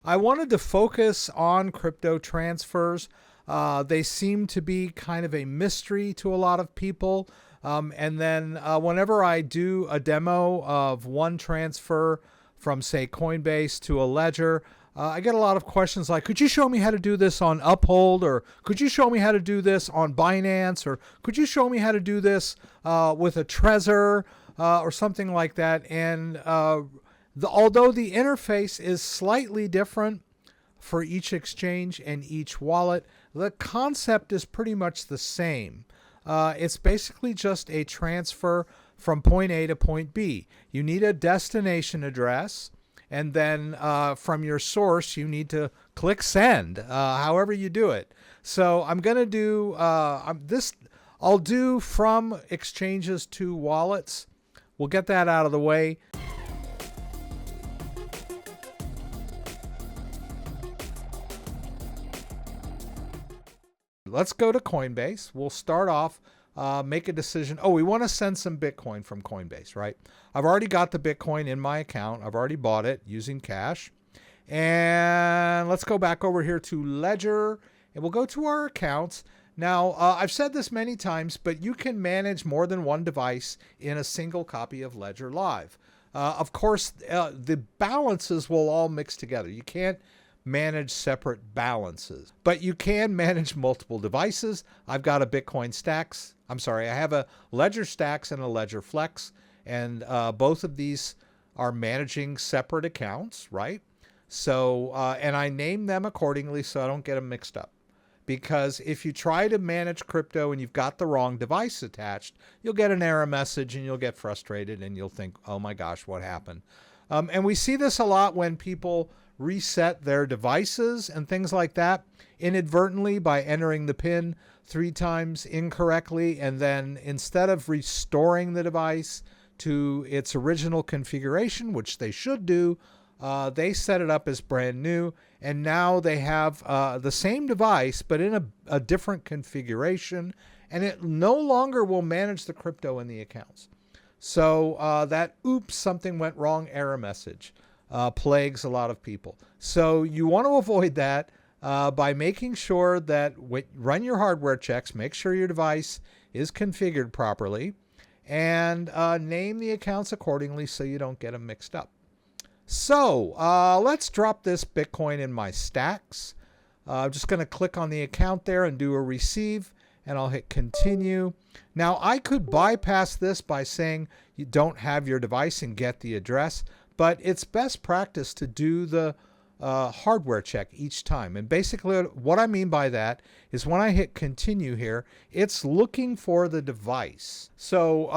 I wanted to focus on crypto transfers. They seem to be kind of a mystery to a lot of people. And then whenever I do a demo of one transfer from, say, Coinbase to a Ledger, I get a lot of questions like, could you show me how to do this on Uphold? Or could you show me how to do this on Binance? Or could you show me how to do this with a Trezor or something like that? And although the interface is slightly different for each exchange and each wallet, the concept is pretty much the same. It's basically just a transfer from point A to point B. You need a destination address, and then from your source, you need to click send, however you do it. So I'm going to do this. I'll do from exchanges to wallets. We'll get that out of the way. Let's go to Coinbase. We'll start off, make a decision. Oh, we want to send some Bitcoin from Coinbase, right? I've already got the Bitcoin in my account. I've already bought it using cash. And let's go back over here to Ledger, and we'll go to our accounts. Now, I've said this many times, but you can manage more than one device in a single copy of Ledger Live. Of course, the balances will all mix together. You can't manage separate balances, but you can manage multiple devices. I've got a Bitcoin Stax. I have a Ledger Stax and a Ledger Flex, and both of these are managing separate accounts, right? So, and I name them accordingly so I don't get them mixed up. Because if you try to manage crypto and you've got the wrong device attached, you'll get an error message and you'll get frustrated and you'll think, oh my gosh, what happened? And we see this a lot when people reset their devices and things like that inadvertently by entering the PIN 3 times incorrectly. And then instead of restoring the device to its original configuration, which they should do, they set it up as brand new. And now they have the same device, but in a different configuration. And it no longer will manage the crypto in the accounts. So that oops, something went wrong error message plagues a lot of people. So you want to avoid that by making sure that run your hardware checks, make sure your device is configured properly, and name the accounts accordingly so you don't get them mixed up. So let's drop this Bitcoin in my Stax. I'm just going to click on the account there and do a receive, and I'll hit continue. Now I could bypass this by saying you don't have your device and get the address, but it's best practice to do the hardware check each time. And basically what I mean by that is when I hit continue here, it's looking for the device. So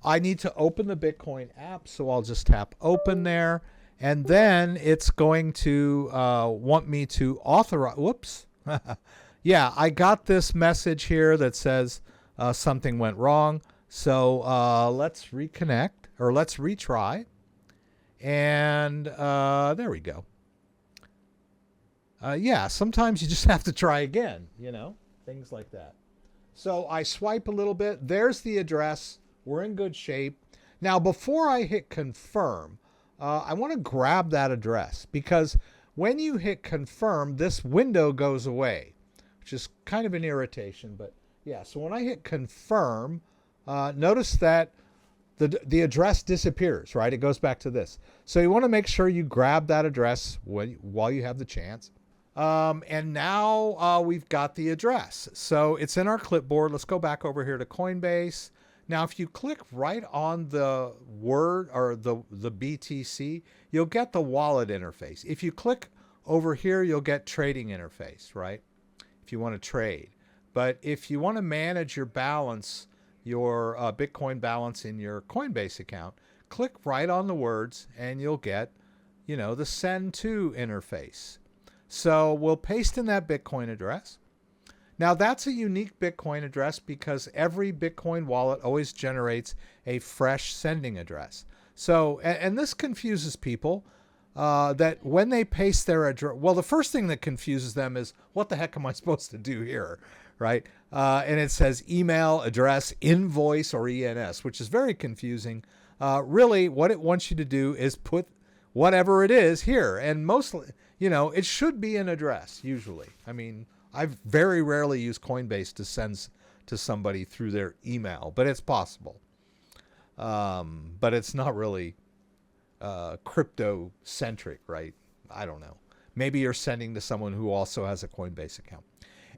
I need to open the Bitcoin app, so I'll just tap open there. And then it's going to want me to authorize. Whoops. Yeah, I got this message here that says something went wrong. So let's reconnect, or let's retry. And there we go. Yeah, sometimes you just have to try again, things like that. So I swipe a little bit. There's the address. We're in good shape. Now, before I hit confirm, I want to grab that address, because when you hit confirm, this window goes away, which is kind of an irritation. But yeah, so when I hit confirm, notice that the address disappears, right? It goes back to this. So you want to make sure you grab that address while you have the chance. And now we've got the address. So it's in our clipboard. Let's go back over here to Coinbase. Now, if you click right on the word or the BTC, you'll get the wallet interface. If you click over here, you'll get trading interface, right? If you want to trade. But if you want to manage your balance, your Bitcoin balance in your Coinbase account, click right on the words and you'll get, the send to interface. So we'll paste in that Bitcoin address. Now that's a unique Bitcoin address because every Bitcoin wallet always generates a fresh sending address. So, and this confuses people that when they paste their address, well, the first thing that confuses them is, what the heck am I supposed to do here? Right? And it says email, address, invoice, or ENS, which is very confusing. Really, what it wants you to do is put whatever it is here. And mostly, it should be an address usually. I mean, I've very rarely used Coinbase to send to somebody through their email, but it's possible. But it's not really crypto centric, right? I don't know. Maybe you're sending to someone who also has a Coinbase account.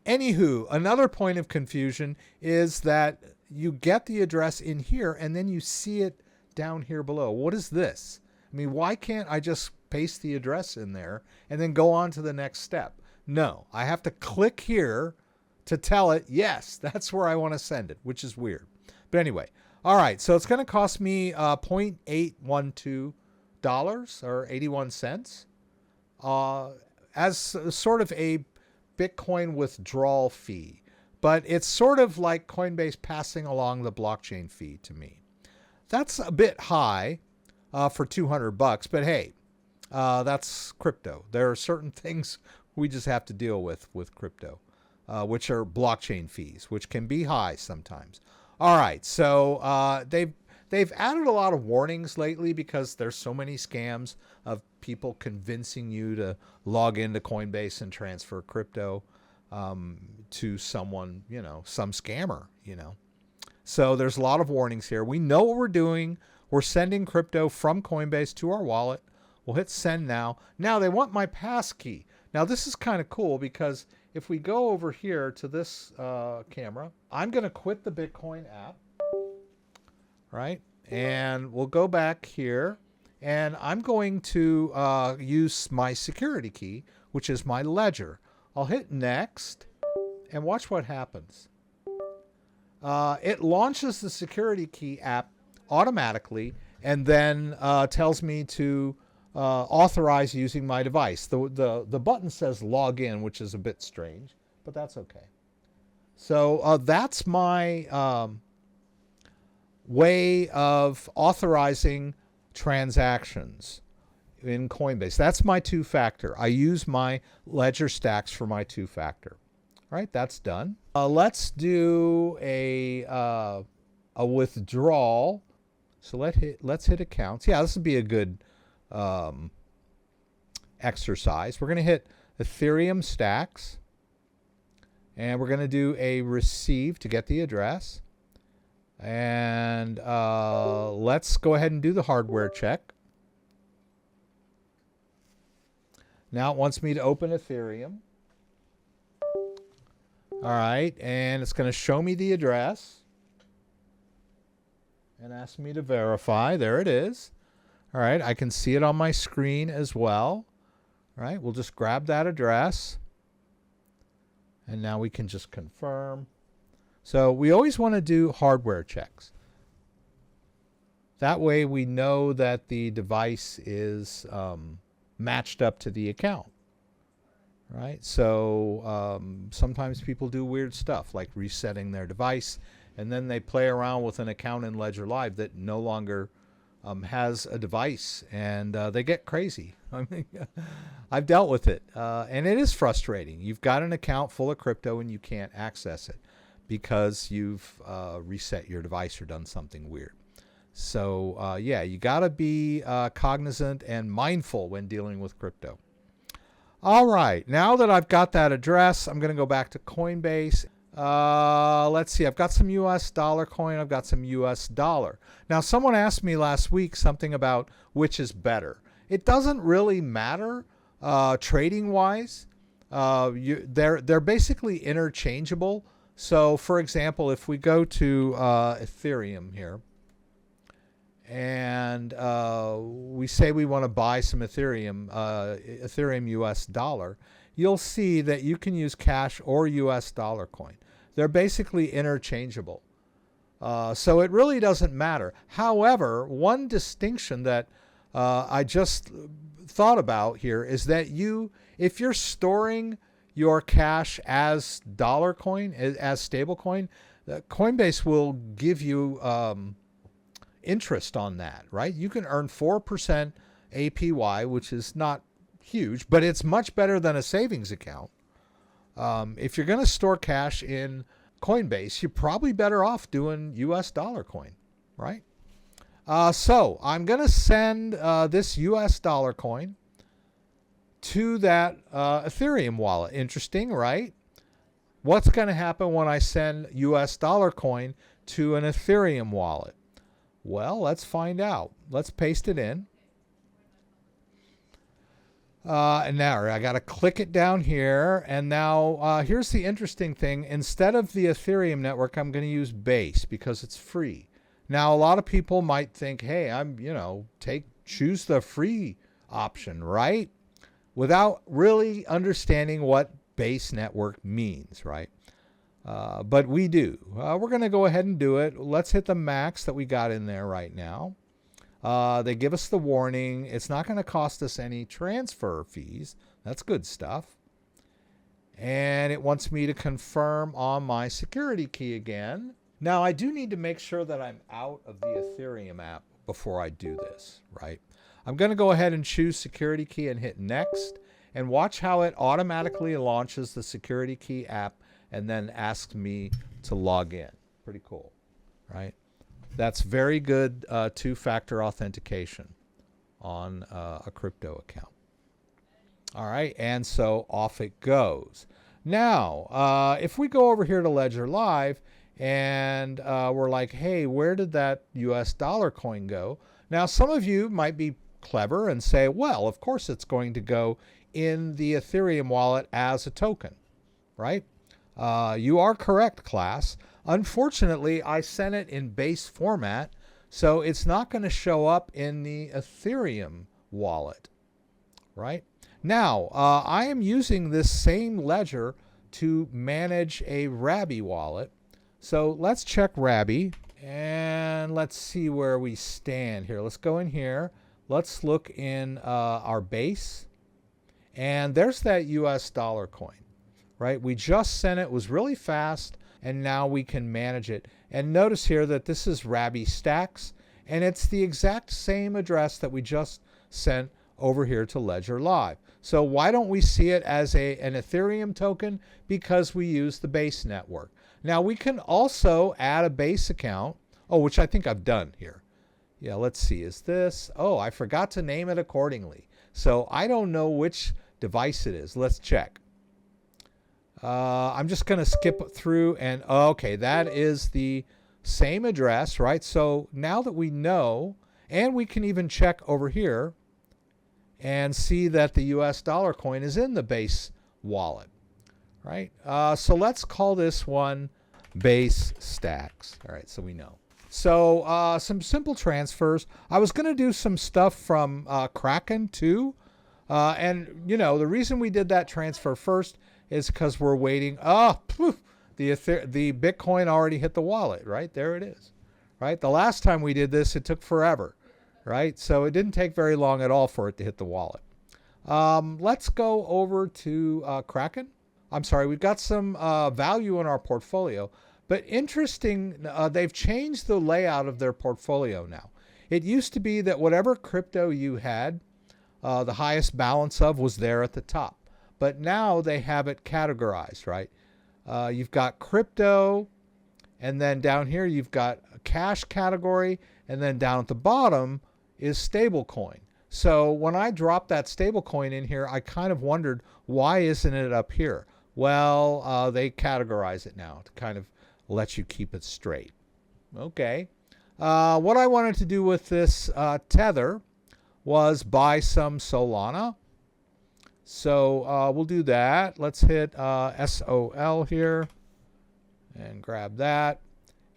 Anywho, another point of confusion is that you get the address in here and then you see it down here below. What is this? I mean, why can't I just paste the address in there and then go on to the next step? No, I have to click here to tell it, yes, that's where I want to send it, which is weird. But anyway, all right, so it's going to cost me $0.812 or 81 cents as sort of a Bitcoin withdrawal fee. But it's sort of like Coinbase passing along the blockchain fee to me. That's a bit high for $200, but hey, that's crypto. There are certain things we just have to deal with crypto, which are blockchain fees, which can be high sometimes. All right, so they've added a lot of warnings lately because there's so many scams of people convincing you to log into Coinbase and transfer crypto to someone, some scammer, So there's a lot of warnings here. We know what we're doing. We're sending crypto from Coinbase to our wallet. We'll hit send now. Now they want my passkey. Now this is kind of cool because if we go over here to this camera, I'm going to quit the Bitcoin app, right? And we'll go back here and I'm going to use my security key, which is my ledger. I'll hit next and watch what happens. It launches the security key app automatically and then tells me to authorize using my device. The button says log in, which is a bit strange, but that's okay. So that's my way of authorizing transactions in Coinbase. That's my two-factor. I use my Ledger Stax for my two-factor. All right, that's done. Let's do a withdrawal. So let's hit accounts. Yeah, this would be a good exercise. We're going to hit Ethereum Stax, and we're going to do a receive to get the address. And let's go ahead and do the hardware check. Now it wants me to open Ethereum. All right, and it's going to show me the address and ask me to verify. There it is. All right, I can see it on my screen as well. All right, we'll just grab that address. And now we can just confirm. So we always want to do hardware checks. That way we know that the device is matched up to the account. Right? So sometimes people do weird stuff like resetting their device, and then they play around with an account in Ledger Live that no longer has a device, and they get crazy. I mean, I've dealt with it, and it is frustrating. You've got an account full of crypto and you can't access it because you've reset your device or done something weird. So yeah, you got to be cognizant and mindful when dealing with crypto. All right, now that I've got that address, I'm going to go back to Coinbase. Let's see, I've got some US dollar coin, I've got some US dollar. Now, someone asked me last week something about which is better. It doesn't really matter trading-wise. They're basically interchangeable. So, for example, if we go to Ethereum here, and we say we want to buy some Ethereum US dollar, you'll see that you can use cash or US dollar coin. They're basically interchangeable. So it really doesn't matter. However, one distinction that I just thought about here is that if you're storing your cash as dollar coin, as stable coin, Coinbase will give you interest on that, right? You can earn 4% APY, which is not huge, but it's much better than a savings account. If you're going to store cash in Coinbase, you're probably better off doing US dollar coin, right? So I'm going to send this US dollar coin to that Ethereum wallet. Interesting, right? What's going to happen when I send US dollar coin to an Ethereum wallet? Well, let's find out. Let's paste it in. And now I got to click it down here. And now here's the interesting thing. Instead of the Ethereum network, I'm going to use Base because it's free. Now, a lot of people might think, hey, choose the free option, right? Without really understanding what Base network means, right? But we do. We're going to go ahead and do it. Let's hit the max that we got in there right now. They give us the warning. It's not going to cost us any transfer fees. That's good stuff. And it wants me to confirm on my security key again. Now, I do need to make sure that I'm out of the Ethereum app before I do this, right? I'm going to go ahead and choose security key and hit next. And watch how it automatically launches the security key app and then asks me to log in. Pretty cool, right? That's very good two-factor authentication on a crypto account. All right, and so off it goes. Now, if we go over here to Ledger Live and we're like, hey, where did that US dollar coin go? Now, some of you might be clever and say, well, of course it's going to go in the Ethereum wallet as a token, right? You are correct, class. Unfortunately, I sent it in Base format, so it's not going to show up in the Ethereum wallet, right? Now, I am using this same ledger to manage a Rabby wallet. So let's check Rabby, and let's see where we stand here. Let's go in here. Let's look in our Base, and there's that US dollar coin, right? We just sent it. It was really fast, and now we can manage it. And notice here that this is Ledger Stax, and it's the exact same address that we just sent over here to Ledger Live. So why don't we see it as an Ethereum token? Because we use the Base network. Now we can also add a Base account, which I think I've done here. Yeah, let's see, is this, I forgot to name it accordingly. So I don't know which device it is. Let's check. I'm just going to skip through and, okay, that is the same address, right? So now that we know, and we can even check over here and see that the US dollar coin is in the Base wallet, right? So let's call this one Base Stax. All right, so we know. So some simple transfers. I was going to do some stuff from Kraken too. And, the reason we did that transfer first is because we're waiting. The Bitcoin already hit the wallet, right? There it is, right? The last time we did this, it took forever, right? So it didn't take very long at all for it to hit the wallet. Let's go over to Kraken. I'm sorry, we've got some value in our portfolio. But interesting, they've changed the layout of their portfolio now. It used to be that whatever crypto you had, the highest balance of was there at the top. But now they have it categorized, right? You've got crypto, and then down here you've got a cash category, and then down at the bottom is stablecoin. So when I dropped that stablecoin in here, I kind of wondered, why isn't it up here? Well, they categorize it now to kind of let you keep it straight. Okay. What I wanted to do with this tether was buy some Solana. So we'll do that. Let's hit SOL here and grab that.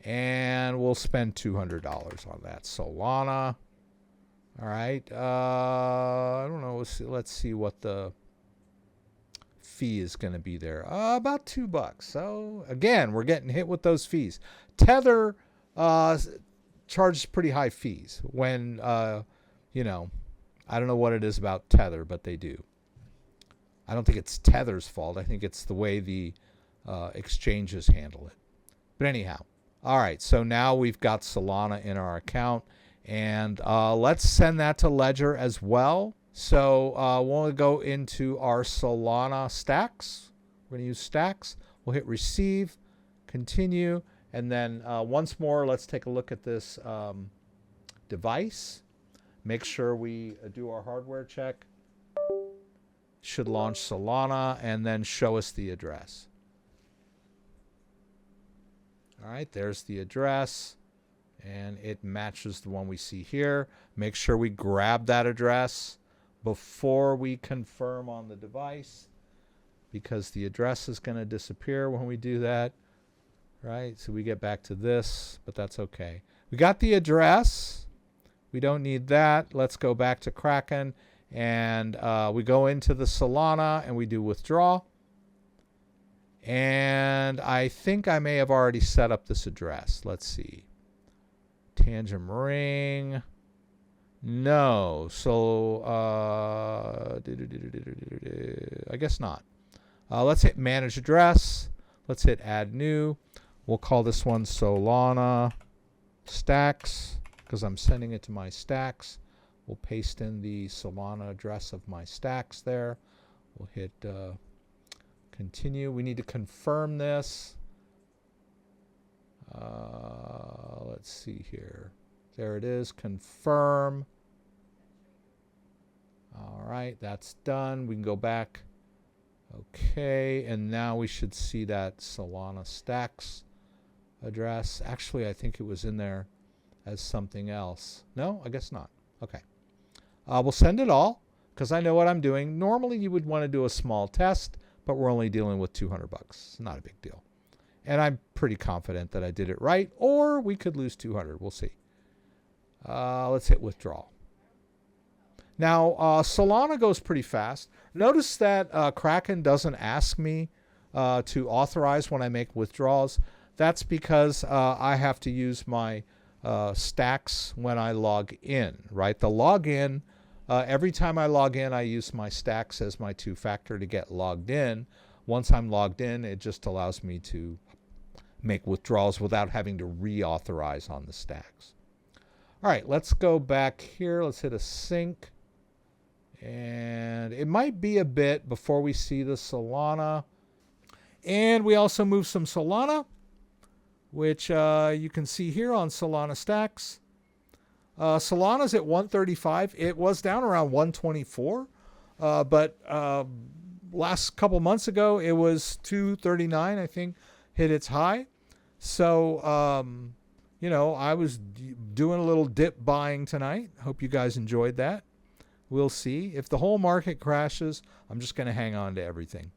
And we'll spend $200 on that Solana. All right. I don't know. Let's see what the fee is going to be there. About $2. So again, we're getting hit with those fees. Tether charges pretty high fees when, I don't know what it is about Tether, but they do. I don't think it's Tether's fault. I think it's the way the exchanges handle it. But anyhow, all right. So now we've got Solana in our account, and let's send that to Ledger as well. So we'll go into our Solana Stax. We're going to use Stax. We'll hit receive, continue, and then once more, let's take a look at this device. Make sure we do our hardware check. Should launch Solana and then show us the address. All right, there's the address, and it matches the one we see here. Make sure we grab that address before we confirm on the device, because the address is going to disappear when we do that. Right, so we get back to this, but that's okay. We got the address. We don't need that. Let's go back to Kraken, and we go into the Solana and we do withdraw. And I think I may have already set up this address. Let's see. Tangent ring. No. So I guess not. Let's hit manage address. Let's hit add new. We'll call this one Solana Stax because I'm sending it to my Stax. We'll paste in the Solana address of my Stax there. We'll hit continue. We need to confirm this. Let's see here. There it is. Confirm. All right, that's done. We can go back. Okay, and now we should see that Solana Stax address. Actually, I think it was in there as something else. No, I guess not. Okay. We'll send it all because I know what I'm doing. Normally, you would want to do a small test, but we're only dealing with $200. It's not a big deal. And I'm pretty confident that I did it right, or we could lose 200. We'll see. Let's hit withdrawal. Now, Solana goes pretty fast. Notice that Kraken doesn't ask me to authorize when I make withdrawals. That's because I have to use my Stax when I log in, right? The login, every time I log in, I use my Stax as my two-factor to get logged in. Once I'm logged in, it just allows me to make withdrawals without having to reauthorize on the Stax. All right, let's go back here. Let's hit a sync. And it might be a bit before we see the Solana. And we also move some Solana, which you can see here on Solana Stax. Solana's at 135. It was down around 124. But last couple months ago, it was 239, I think, hit its high. So, you know, I was doing a little dip buying tonight. Hope you guys enjoyed that. We'll see. If the whole market crashes, I'm just going to hang on to everything.